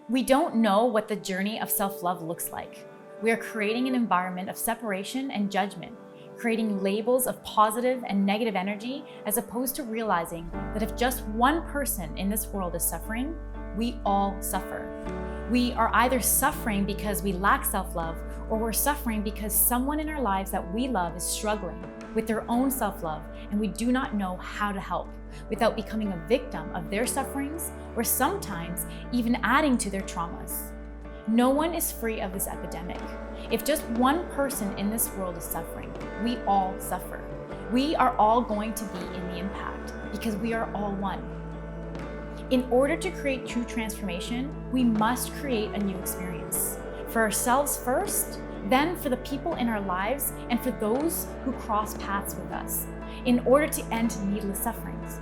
We don't know what the journey of self-love looks like. We are creating an environment of separation and judgment, creating labels of positive and negative energy, as opposed to realizing that if just one person in this world is suffering, we all suffer. We are either suffering because we lack self-love, or we're suffering because someone in our lives that we love is struggling with their own self-love, and we do not know how to help without becoming a victim of their sufferings, or sometimes even adding to their traumas. No one is free of this epidemic. If just one person in this world is suffering, we all suffer. We are all going to be in the impact because we are all one. In order to create true transformation, we must create a new experience. For ourselves first, then for the people in our lives, and for those who cross paths with us, in order to end needless sufferings.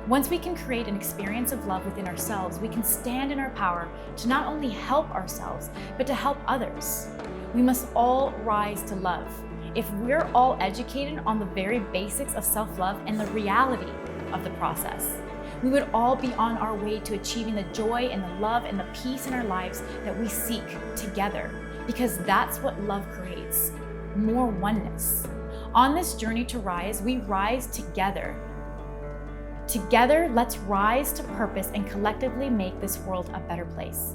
Once we can create an experience of love within ourselves, we can stand in our power to not only help ourselves, but to help others. We must all rise to love. If we're all educated on the very basics of self-love and the reality of the process, we would all be on our way to achieving the joy and the love and the peace in our lives that we seek together, because that's what love creates, more oneness. On this journey to rise, we rise together. Together, let's rise to purpose and collectively make this world a better place.